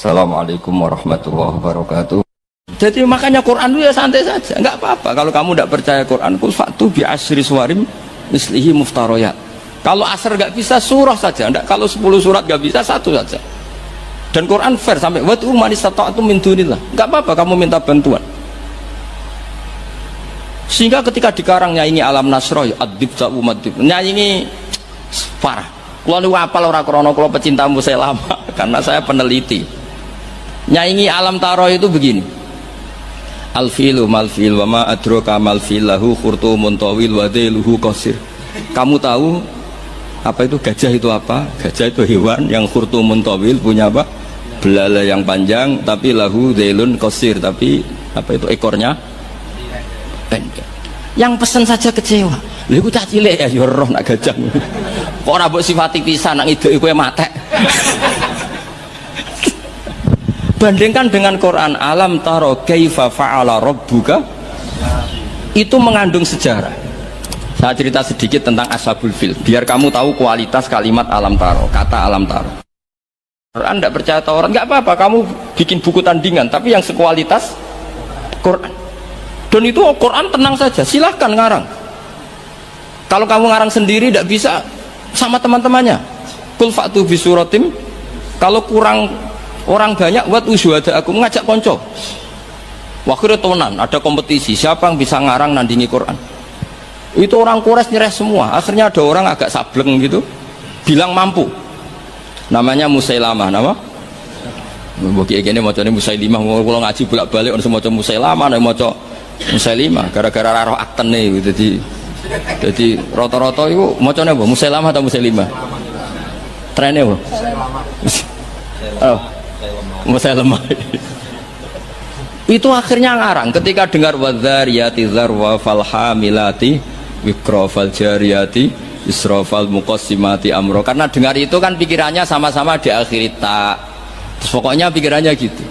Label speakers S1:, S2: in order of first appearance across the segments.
S1: Assalamualaikum warahmatullahi wabarakatuh. Jadi makanya Quran itu ya santai saja, nggak apa-apa. Kalau kamu tidak percaya Quran, kul fa'tu bi asyri suwarim mislihi muftaroyat. Kalau asar nggak bisa, surah saja. Enggak, kalau 10 surat nggak bisa, satu saja. Dan Quran fair sampai wad'u man istata'tum min dunillah. Nggak apa-apa kamu minta bantuan. Sehingga ketika dikarang nyanyi alam nasroh, adib ta'u madib, nyanyi ini parah. Kalau lu apal orang krono, kalau pecintamu saya lama, karena saya peneliti. Nyanyi alam taro itu begini. Alfilu malfil wa ma adroka malfil lahu khurtumun tawil wa dhailuhu qasir. Kamu tahu apa itu gajah itu apa? Gajah itu hewan yang khurtumun tawil, punya apa? Belalai yang panjang, tapi lahu dhailun qasir, tapi apa itu ekornya pendek. Yang pesen saja kecewa. Lha iku cah cilik ya roh nak gajah. Kok ora mbok sifati pisan nak iduke kowe matek. Bandingkan dengan Quran, alam taro kaifa fa'ala rabbuka, itu mengandung sejarah. Saya cerita sedikit tentang ashabul fil biar kamu tahu kualitas kalimat alam taro, kata alam taro. Quran tidak percaya Taurat, nggak apa-apa kamu bikin buku tandingan, tapi yang sekualitas Quran. Dan itu Quran tenang saja, silahkan ngarang. Kalau kamu ngarang sendiri tidak bisa, sama teman-temannya. Kul fa'tu bi suratim. Kalau kurang orang banyak, buat usyuhada aku ngajak konco. Waktu tonan ada kompetisi, siapa yang bisa ngarang nandingi Quran. Itu orang Quraisy nyerah semua. Akhirnya ada orang agak sableng gitu, bilang mampu. Namanya Musailamah, nama? Bagi ini macam ini Musailimah. Kalau ngaji bolak-balik orang semua macam Musailamah, macam Musailimah. Gara-gara roh akten nih, jadi rata-rata itu macamnya apa? Musailamah atau Musailimah? Trennya apa? Oh, Musailamah. Itu akhirnya ngarang ketika dengar wadzariyati dzarwa falhamilati wikra faljariyati israfal muqassimati amro, karena dengar itu kan pikirannya sama-sama diakhiri tak. Terus pokoknya pikirannya gitu.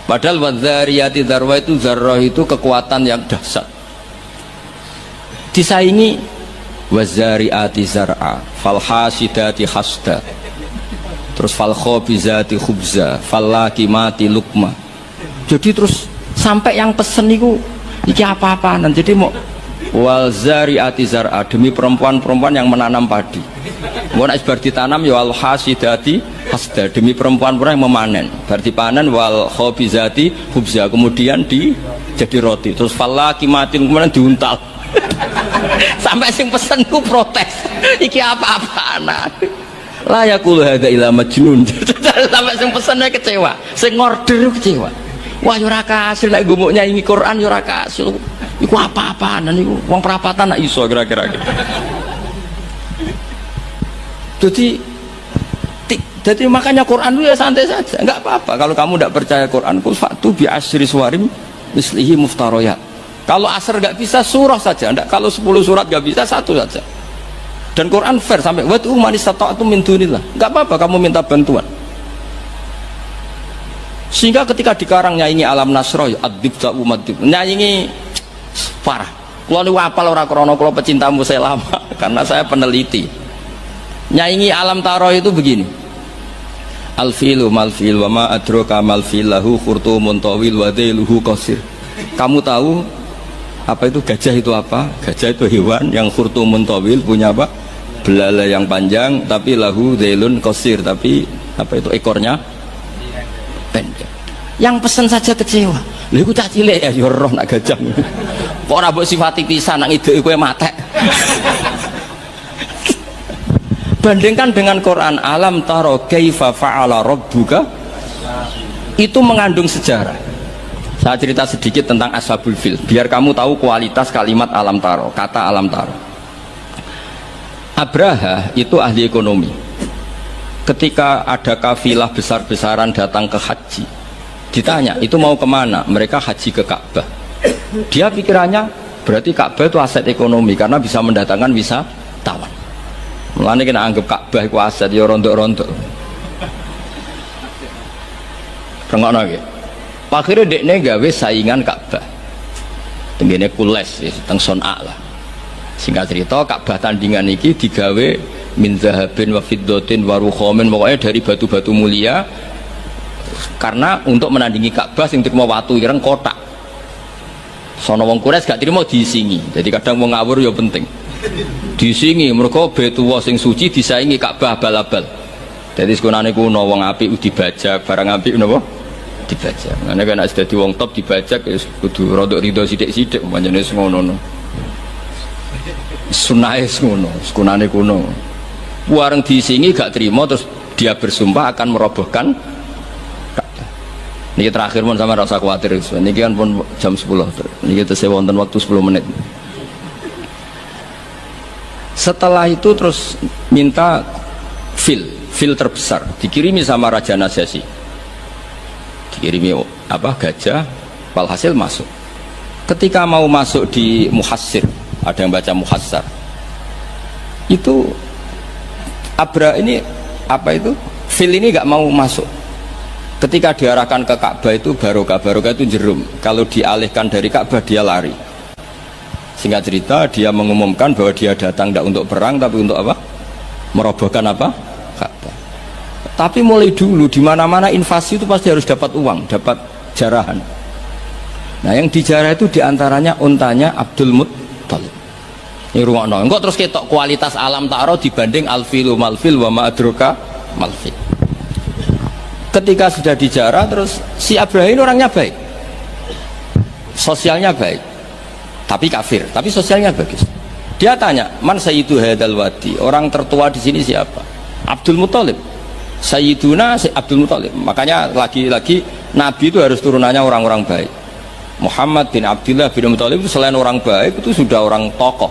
S1: Padahal wadzariyati dzarwa itu zarrah itu kekuatan yang dahsyat. Disaingi wazariati zar'a falhasidati hasda, terus falkhobizati khubza fallakimati lukma. Jadi terus sampai yang pesen itu iki apa-apaan. Jadi mau wal zariati zar'a, demi perempuan-perempuan yang menanam padi. Mau nek bar ditanam ya wal hasidati hasda, demi perempuan-perempuan yang memanen. Bar dipanen wal khobizati khubza, kemudian jadi roti. Terus fallakimati kemudian diuntal. Sampai sing pesen ku protes. Iki apa-apaan. La yaqulu hadza ila majnun. Sampai sing pesennya kecewa, sing ngorder kecewa. Wah yo ora kasil nek gumuk nyanyi Quran yo ora kasil. Iku apa-apaan niku wong perapatan nak iso kira-kira gitu. Jadi makanya Quran itu ya santai saja, enggak apa-apa. Kalau kamu tidak percaya Quran, kul fa'tu bi asyri suwarim mislihi muftaroyat. Kalau asar nggak bisa, surah saja. Enggak, kalau 10 surat nggak bisa, satu saja. Dan Quran fair sampai wad'u man istata'tum min dunillah. Nggak apa-apa kamu minta bantuan. Sehingga ketika dikarang nyanyi alam nasroh, adib ta'u madib, nyanyi ini parah. Kalau lu apal orang krono, kalau pecintamu saya lama, karena saya peneliti. Nyanyi alam taro itu begini. Alfilu malfil wa ma adroka malfil lahu khurtumun tawil wa dhailuhu qasir. Kamu tahu apa itu gajah itu apa? Gajah itu hewan yang khurtumun tawil, punya apa? Belalai yang panjang, tapi lahu dhailun qasir, tapi apa itu ekornya pendek. Yang pesen saja kecewa. Lha iku cah cilik ya roh nak gajah. Kok ora mbok sifati pisan nak iduke kowe matek. Bandingkan dengan Quran, alam taro kaifa fa'ala rabbuka, itu mengandung sejarah. Saya cerita sedikit tentang ashabul fil biar kamu tahu kualitas kalimat alam taro, kata alam taro. Abraha itu ahli ekonomi. Ketika ada kafilah besar-besaran datang ke haji, ditanya itu mau kemana? Mereka haji ke Ka'bah. Dia pikirannya berarti Ka'bah itu aset ekonomi karena bisa mendatangkan wisatawan. Mulane kena anggap Ka'bah itu aset ya rontok-rontok. Rengokno nggih. Akhirnya dekne gawe saingan Ka'bah. Tenggene Kules teng Son'a lah. Singkat cerita Ka'bah tandingan iki digawe min zahabin wa fiddatin wa rukhamin, pokoknya dari batu-batu mulia Karena untuk menandingi Ka'bah sing terima watu ireng kotak. Sono wong Quraisy gak terima diisingi. Jadi kadang wong ngawur ya penting. Diisingi mergo Baitullah sing suci disaingi Ka'bah abal-abal. Jadi sekunane kuno wong apik dibajak, barang apik napa? Dibajak. Ngene kan nek dadi wong top dibajak ya kudu rodok rido sithik-sithik pancene ngono. Sunahe ngono, sekunane kuno. Wareng diisingi gak terima terus dia bersumpah akan merobohkan. Niki terakhir pun sama rasa khawatir. Niki kan pun jam 10. Niki tesih wonten waktu 10 menit. Setelah itu terus minta fil terbesar dikirimi sama Raja Najasyi. Dikirimi apa gajah, walhasil masuk. Ketika mau masuk di Muhassir, ada yang baca Muhassar. Itu Abra ini apa itu? Fil ini nggak mau masuk. Ketika diarahkan ke Ka'bah itu barokah itu jerum. Kalau dialihkan dari Ka'bah dia lari. Singkat cerita dia mengumumkan bahwa dia datang tidak untuk perang tapi untuk apa? Merobohkan apa? Ka'bah. Tapi mulai dulu di mana-mana invasi itu pasti harus dapat uang, dapat jarahan. Nah yang dijarah itu diantaranya untanya Abdul Muttalib. Ini ruangno. Engkau terus ketok kualitas alam ta'ara dibanding alfilu malfil wa ma'adroka malfil. Ketika sudah dijarah terus si Abraham orangnya baik, sosialnya baik, tapi kafir, tapi sosialnya bagus. Dia tanya, man sayyidu hadal wadi, orang tertua di sini siapa? Abdul Muttalib. Sayyiduna Abdul Muttalib. Makanya lagi-lagi Nabi itu harus turunannya orang-orang baik. Muhammad bin Abdullah bin Muttalib itu selain orang baik itu sudah orang tokoh.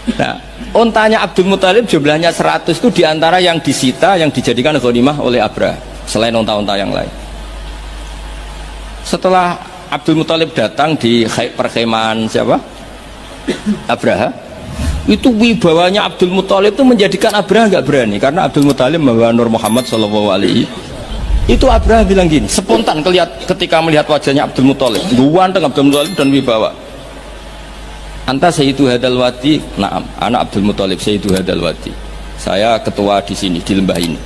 S1: Nah, untanya Abdul Muttalib jumlahnya 100 itu diantara yang disita, yang dijadikan ghanimah oleh Abraha selain unta-unta yang lain. Setelah Abdul Muttalib datang di perkemahan siapa? Abraha. Itu wibawanya Abdul Muttalib itu menjadikan Abraha nggak berani karena Abdul Muttalib membawa Nur Muhammad Shallallahu Alaihi. Itu Abraha bilang gini, spontan ketika melihat wajahnya Abdul Muttalib, ganteng Abdul Muttalib dan wibawa. Anta Sayyidu Hadal Wadi, naam, anak Abdul Muttalib Sayyidu Hadal Wadi. Saya ketua di sini, di lembah ini.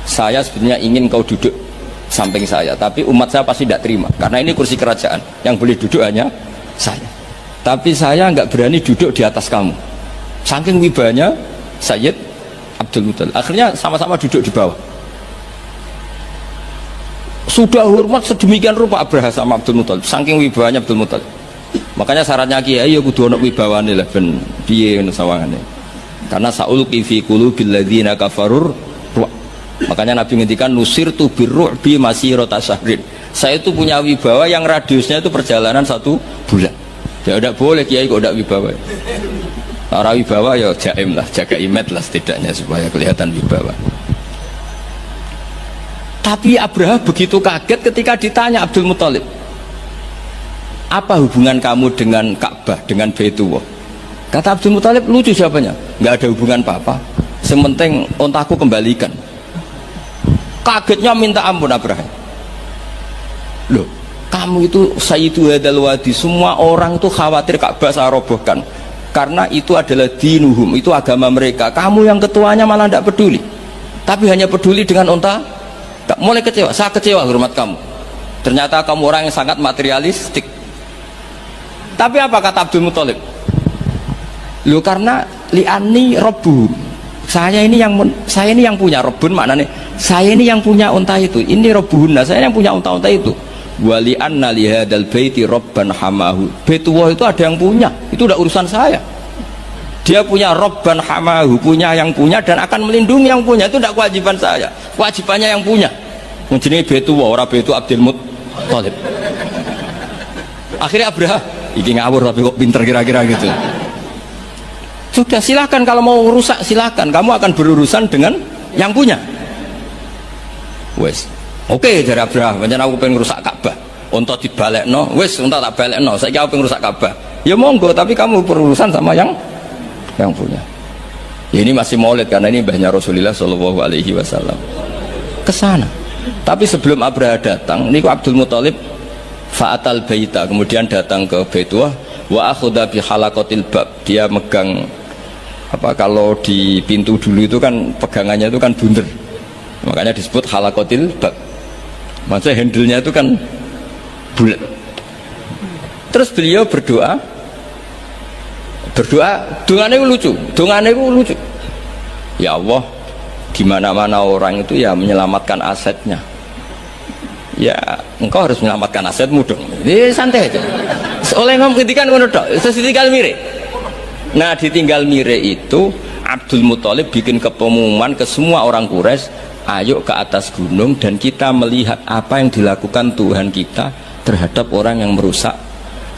S1: Saya sebenarnya ingin kau duduk samping saya, tapi umat saya pasti tidak terima, karena ini kursi kerajaan, yang boleh duduk hanya saya. Tapi saya nggak berani duduk di atas kamu. Saking wibanya Sayyid Abdul Muttalib. Akhirnya sama-sama duduk di bawah. Sudah hormat sedemikian rupa Abraha sama Abdul Muttalib, saking wibawanya Abdul Muttalib. Makanya syaratnya kiai ya kudu ana wibawane lah ben piye ngono sawangane. Karena saulqi fi qulubil ladzina kafarur. Makanya Nabi ngendikan nusirtu birru'bi masirata syahrin. Saya itu punya wibawa yang radiusnya itu perjalanan 1 bulan. Ya tidak boleh kiai kok tidak wibawa. Ora wibawa ya jaim lah, jaga imet lah setidaknya supaya kelihatan wibawa. Tapi Abraha begitu kaget ketika ditanya Abdul Muttalib, apa hubungan kamu dengan Ka'bah, dengan Baitullah? Kata Abdul Muttalib, lucu jawabannya, nggak ada hubungan apa-apa, sementing ontaku kembalikan. Kagetnya minta ampun Abraham. Loh, kamu itu Sayyidu Hadal Wadi, semua orang tuh khawatir Ka'bah saya robohkan karena itu adalah dinuhum, itu agama mereka. Kamu yang ketuanya malah tidak peduli, tapi hanya peduli dengan onta. Mulai kecewa, saya kecewa hormat kamu. Ternyata kamu orang yang sangat materialistik. Tapi apa kata Abdul Muttalib? Loh, karena li'ani robbu, saya ini yang punya robun, maknanya saya ini yang punya unta itu, ini robbuhunna, saya yang punya unta-unta itu. Wali anna lihadal baiti robban hamahu, Baitullah itu ada yang punya, itu udah urusan saya. Dia punya robban hamahu, punya yang punya dan akan melindungi yang punya, itu tidak kewajiban saya, kewajibannya yang punya. Menjadi Baitullah, orang Baitu Abdul Muttalib. Akhirnya Abraha, ini ngawur tapi kok pinter kira-kira gitu. Sudah, silahkan kalau mau rusak silahkan, kamu akan berurusan dengan yang punya. Wes, oke dari Abraha, macam aku pengen rusak Ka'bah, untuk dibalik no, wes untuk tak balik no, saya kira pengen rusak Ka'bah. Ya monggo, tapi kamu berurusan sama yang punya. Ya, ini masih maulid karena ini mbahnya Rasulullah Shallallahu Alaihi Wasallam. Kesana. Tapi sebelum Abraha datang, ini Abdul Muttalib fa'atal baita, kemudian datang ke Baitullah wa akhudha bi halaqatil bab, dia megang apa, kalau di pintu dulu itu kan pegangannya itu kan bunder. Makanya disebut halakotil bab. Maksudnya handle-nya itu kan bulat. Terus beliau berdoa, dongane itu lucu. Ya Allah, di mana-mana orang itu ya menyelamatkan asetnya. Ya, engkau harus menyelamatkan asetmu dong. Ini santai aja. Oleh ngomong ketikan ngono tok, terus ditinggal mire. Nah, ditinggal mire itu Abdul Muthalib bikin pengumuman ke semua orang Quraisy, ayo ke atas gunung dan kita melihat apa yang dilakukan Tuhan kita terhadap orang yang merusak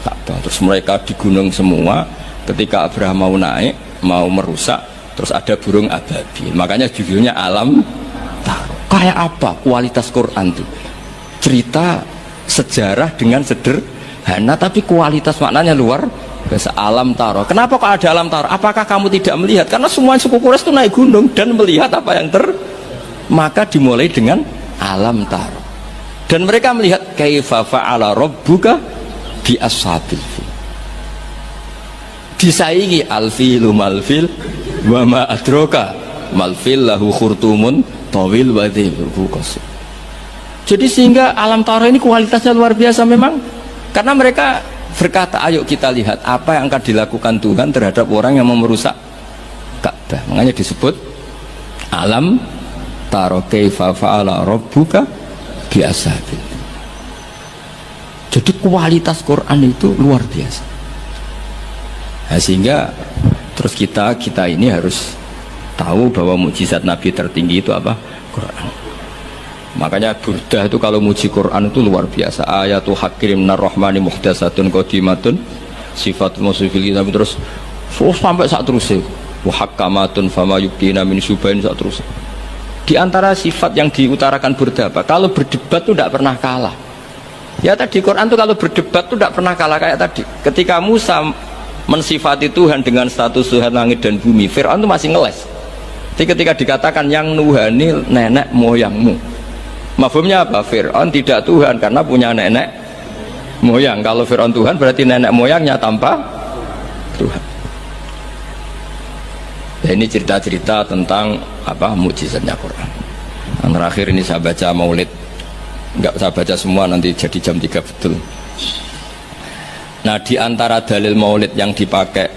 S1: Ka'bah. Terus mereka di gunung semua. Ketika Abraham mau naik, mau merusak, terus ada burung ababil. Makanya judulnya Alam Taro. Kayak apa kualitas Quran itu? Cerita sejarah dengan sederhana, tapi kualitas maknanya luar biasa. Alam Taro. Kenapa kok ada Alam Taro? Apakah kamu tidak melihat? Karena semua suku Quraisy itu naik gunung dan melihat apa yang maka dimulai dengan Alam Taro. Dan mereka melihat kaifa fa'ala rabbuka bi ashabil fil. Disaingi alfilu malfil wa ma adraka malfil lahu khurtumun tawil wa dhibhu qasir. Jadi sehingga Alam Taro ini kualitasnya luar biasa memang, karena mereka berkata ayo kita lihat apa yang akan dilakukan Tuhan terhadap orang yang mau merusak Ka'bah. Makanya disebut Alam Taro kaifa fa'ala rabbuka bi ashabil. Jadi kualitas Quran itu luar biasa. Nah, sehingga terus kita ini harus tahu bahwa mukjizat Nabi tertinggi itu apa? Quran. Makanya Burdah itu kalau muji Quran itu luar biasa. Ayatul hakim narrahmani muhdatsatun qadimatun sifat musifil kitab, terus sampai saat terus wa hakamatun fama yubdina min subain saat terus. Di antara sifat yang diutarakan Burdah apa? Kalau berdebat itu tidak pernah kalah. Ya tadi Quran itu kalau berdebat itu tidak pernah kalah kayak tadi. Ketika Musa mensifati Tuhan dengan status Tuhan langit dan bumi, Fir'aun itu masih ngeles. Jadi ketika dikatakan yang nuhani nenek moyangmu, mafhumnya apa? Fir'aun tidak Tuhan karena punya nenek moyang. Kalau Fir'aun Tuhan berarti nenek moyangnya tanpa Tuhan. Ya, ini cerita-cerita tentang apa mukjizatnya Quran. Yang terakhir ini saya baca Maulid, enggak saya baca semua nanti jadi jam 3 betul. Nah, di antara dalil Maulid yang dipakai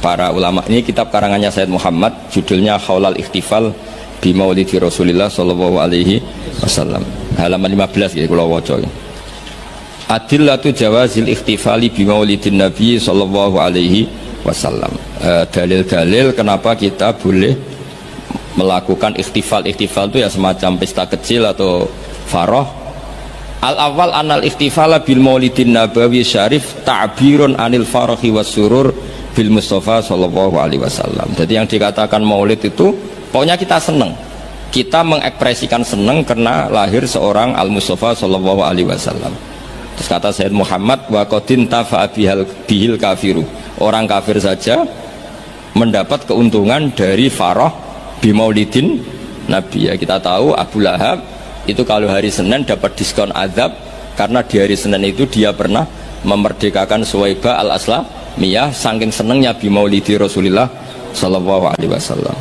S1: para ulama, ini kitab karangannya Sayyid Muhammad, judulnya Khaulal Ikhtifal bi Maulidi Rasulillah sallallahu alaihi wasallam. Halaman 15 ya kula waca. Adillatu jawazil ikhtifali bi Maulidin Nabi sallallahu alaihi wasallam. Dalil-dalil kenapa kita boleh melakukan ikhtifal. Ikhtifal itu ya semacam pesta kecil atau farah. Al-awwal anal ikhtifala bil maulidin nabawi syarif ta'birun anil farahi was surur bil Mustafa sallallahu alaihi wasallam. Jadi yang dikatakan maulid itu pokoknya kita senang, kita mengekspresikan senang karena lahir seorang al-Mustafa sallallahu alaihi wasallam. Terus kata Sayyid Muhammad wa qadin tafa'a bihil kafiru, orang kafir saja mendapat keuntungan dari farah bi maulidin Nabi. Ya kita tahu Abu Lahab itu kalau hari Senin dapat diskon azab karena di hari Senin itu dia pernah memerdekakan Suwaibah al-Aslamiyah saking senengnya bi maulidi Rasulillah sallallahu alaihi wasallam.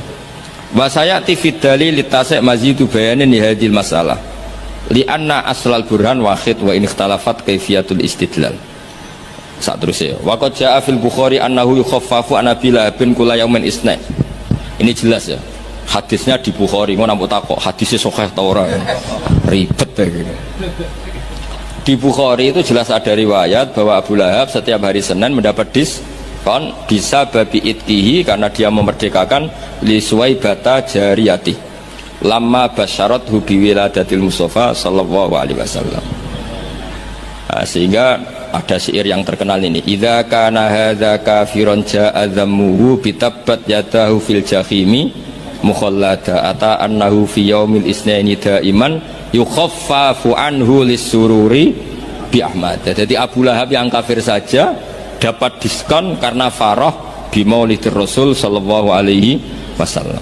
S1: Wa sayati fid dalil litasik mazidu bayanin hadil masalah li anna aslal burhan wahid wa in ikhtalafat kaifiyatul istidlal. Sak terusé wa qad jaa fil Bukhari annahu yukhaffafu an Abila bin kula yaumin isna. Ini jelas ya. Hadisnya di Bukhari, mau nampak takok hadisnya sahih ta ora, ribet begini. Di Bukhari itu jelas ada riwayat bahwa Abu Lahab setiap hari Senin mendapat diskon bisa babi itkihi karena dia memerdekakan li Suwaibata jariyati lama basyarat hubi wiladatil Mustafa sallallahu alaihi wasallam. Nah, sehingga ada syair yang terkenal ini, idza kana hadza kafiron ja'a dhammuhu bitabbat yadahu fil jahimi mukhallada ata annahu fi yaumil isnaini daiman yukhaffafu anhu lisururi bi Ahmad. Jadi Abu Lahab yang kafir saja dapat diskon karena farah bi maulidir Rasul sallallahu alaihi wasallam.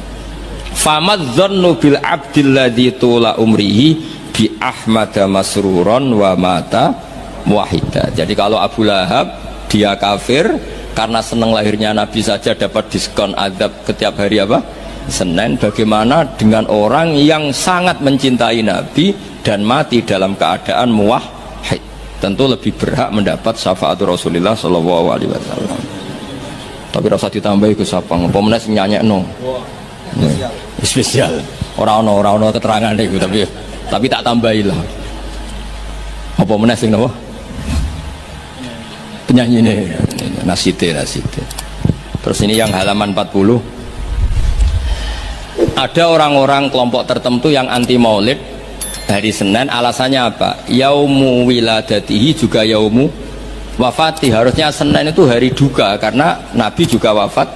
S1: Famadzannu bil abdil ladzi tula umrihi bi Ahmad masruron wa mata muwahhida. Jadi kalau Abu Lahab dia kafir karena senang lahirnya Nabi saja dapat diskon azab setiap hari apa? Senin. Bagaimana dengan orang yang sangat mencintai Nabi dan mati dalam keadaan muwahhid? Tentu lebih berhak mendapat syafaatul Rasulullah sallallahu alaihi wasallam. Tapi rasa ditambahi ke sapang, apa meneh sing nyanyekno. Spesial. Ora ono keterangan iku tapi tak tambahilah. Apa meneh sing napa? Penyanyi ini nasite. Terus ini yang halaman 40. Ada orang-orang kelompok tertentu yang anti maulid hari Senin, alasannya apa? Yaumu wiladatihi juga yaumu wafati. Harusnya Senin itu hari duka karena Nabi juga wafat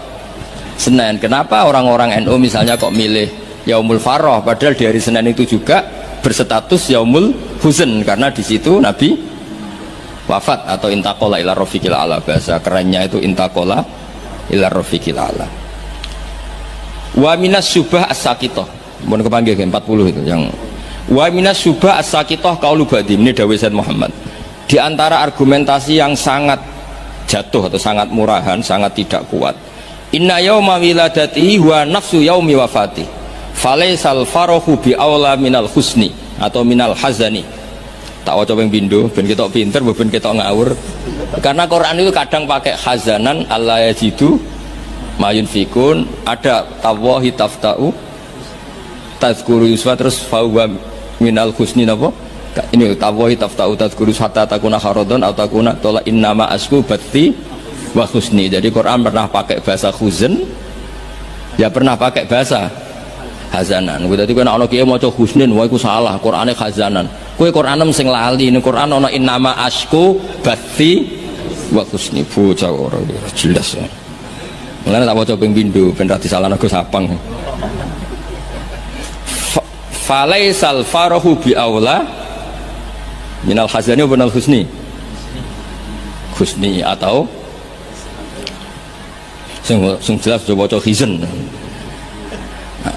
S1: Senin. Kenapa orang-orang NU misalnya kok milih yaumul farah padahal di hari Senin itu juga berstatus yaumul huzn karena di situ Nabi wafat atau intakola ila rafiqil ala, bahasa kerennya itu intakola ila rafiqil ala. Wa minas syubah as-sakitoh, mohon kepanggil 40 itu yang wa minas syubah as-sakitoh qaulu badi, ini dawuh Said Muhammad. Di antara argumentasi yang sangat jatuh atau sangat murahan, sangat tidak kuat, inna yauma wiladatihi wa nafsu yaumi wafati falaisal farahu bi aula minal husni atau minal hazani. Tak waca ping pindho ben ketok pinter ben ketok ngawur, karena Quran itu kadang pakai hazanan alla yajidu mayun fikun, ada tawahi taftau tazkuru yuswa, terus fahuwa minal husni napa ini tawahi taftau tazkuru hatta takuna harodon atau takuna tola innama asku bati wa husni. Jadi Quran pernah pakai bahasa huzn, ya pernah pakai bahasa hazanan. Dadi kena ana kiye maca husnin wae iku salah, Qurane hazanan. Kowe Quranem sing lali, ini Quran ana innama asku bati wa husni. Bocah ora jelas. Mulane tak waca ping pindho ben ra disalahno Gus Sapang. Falaisal farahu bi aula minal hazani wa minal husni. Husni atau sing jelas coba waca hizn.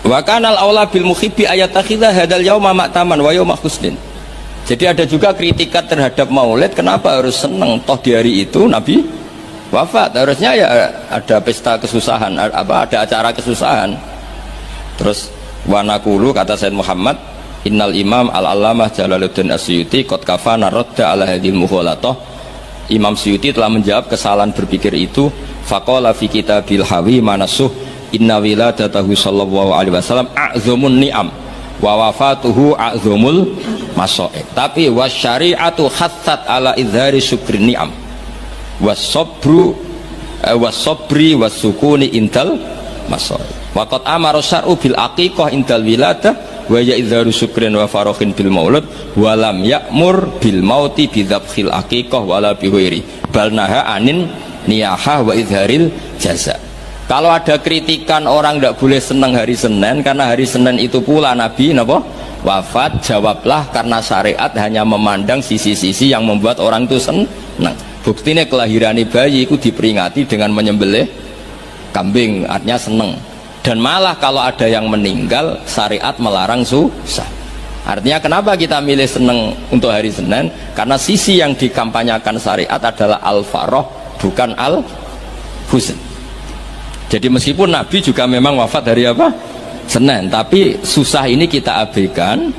S1: Wa kanal aula bil muhibbi ayat akhidha hadal yauma ma'taman wa yauma husnin. Jadi ada juga kritikan terhadap maulid, kenapa harus seneng toh di hari itu Nabi wafat, harusnya ya ada pesta kesusahan, ada acara kesusahan. Terus wanakulu kata Said Muhammad, innal imam al-allamah Jalaluddin Asyuti qad kafana radda ala hadhil mughalatah. Imam Syuti telah menjawab kesalahan berpikir itu. Faqala fi kitabil hawi manasuh inna wiladatahu sallallahu alaihi wasallam a'zamun ni'am wa wafatuhu a'zamul maso'ib. Tapi wasyari'atu khattat ala idhari syukri ni'am wasobru wasobri wasukuni intal maso'ib. Waqat amara syar'u bil aqiqah intal wiladah wa ya idharu syukrin wa farokhin bil maulud walam ya'mur bil mauti bidhabkhil aqiqah wala bihuiri bal naha anin niyahah wa idharil jaza. Kalau ada kritikan orang tidak boleh senang hari Senin karena hari Senin itu pula Nabi wafat, jawablah karena syariat hanya memandang sisi-sisi yang membuat orang itu senang. Buktinya kelahiran bayi itu diperingati dengan menyembelih kambing, artinya senang. Dan malah kalau ada yang meninggal syariat melarang susah. Artinya kenapa kita milih senang untuk hari Senin? Karena sisi yang dikampanyakan syariat adalah al-farah bukan al-huzn. Jadi meskipun Nabi juga memang wafat hari apa? Senin, tapi susah ini kita abaikan.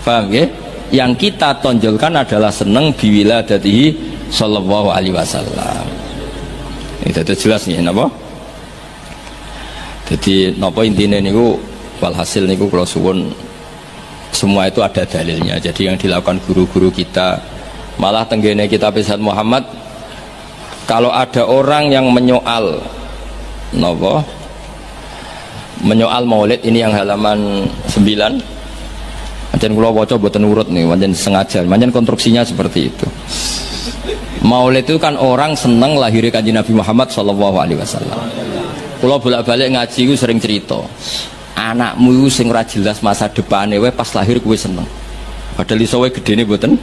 S1: Paham ya? Yang kita tonjolkan adalah seneng biwiladatihi sallallahu alaihi wasallam. Itu jelas nih napa? Jadi napa intine niku walhasil niku kula suwun semua itu ada dalilnya. Jadi yang dilakukan guru-guru kita, malah tenggene kitab Said Muhammad, kalau ada orang yang menyoal menyoal maulid, ini yang halaman 9 macam kula waca mboten urut nih, macam sengaja, macam konstruksinya seperti itu. Maulid itu kan orang seneng lahirnya Kanjeng Nabi Muhammad sallallahu alaihi wasallam. Kula bolak-balik ngaji ku sering cerita, anakmu sing ora jelas masa depane wae pas lahir kuwi seneng, padahal iso wae gedene mboten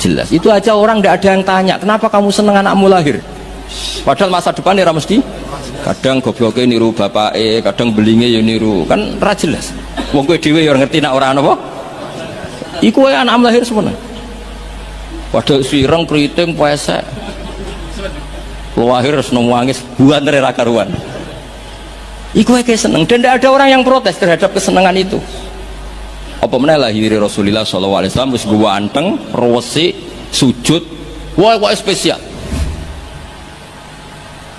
S1: jelas. Itu aja orang ndak ada yang tanya, kenapa kamu seneng anakmu lahir? Padahal masa depannya ora mesti. Kadang gobloknya niru bapake, kadang belinge ya niru, kan ra jelas. Wong kowe dhewe ya ngerti nek ora ana apa. Iku wae anak lahir semua. Padahal sireng kriting pesek. Lahir seneng nangis, buantere ra karuan. Iku kayak seneng dan tidak ada orang yang protes terhadap kesenangan itu. Apa meneh lahir Rasulullah sallallahu alaihi wasallam wis gua anteng, rewesi, sujud, wah kok spesial.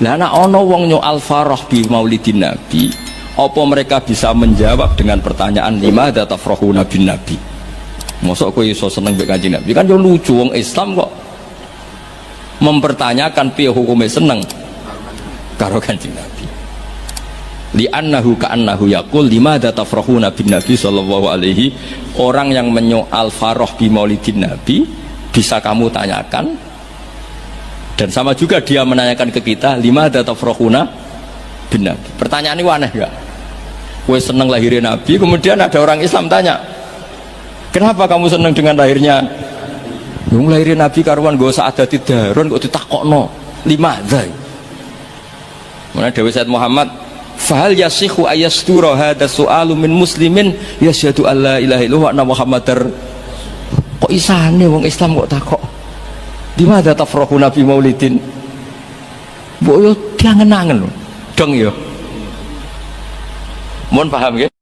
S1: Lah ana wong nyo al-farah bi maulidin nabi, apa mereka bisa menjawab dengan pertanyaan lima tafrahuna bin nabi? Mosok kowe iso seneng mbek Kanjeng Nabi? Kan yo lucu, wong Islam kok mempertanyakan piye hukume seneng karo Kanjeng Nabi. Li'annahu ka'annahu yaqul limadza tafrahuna bin nabi sallallahu alaihi. Orang yang menyoal farah bi maulidin nabi bisa kamu tanyakan, dan sama juga dia menanyakan ke kita limadza tafrahuna bin nabi. Pertanyaan ini aneh enggak? Kowe seneng lahirnya nabi, kemudian ada orang Islam tanya, kenapa kamu seneng dengan lahirnya? Wong lahirnya nabi karuan go saadati darun kok ditakokno limadza. Mana Dewi Said Muhammad, fahal yasihu ayastura hadha su'alu min muslimin yasyhadu alla ilaha illallah wa anna muhammadar. Kok isane wong Islam kok takok dimana tafrahu nabi maulidin? Mbok yo diangen-angen lho dong yo. Mohon paham nggih.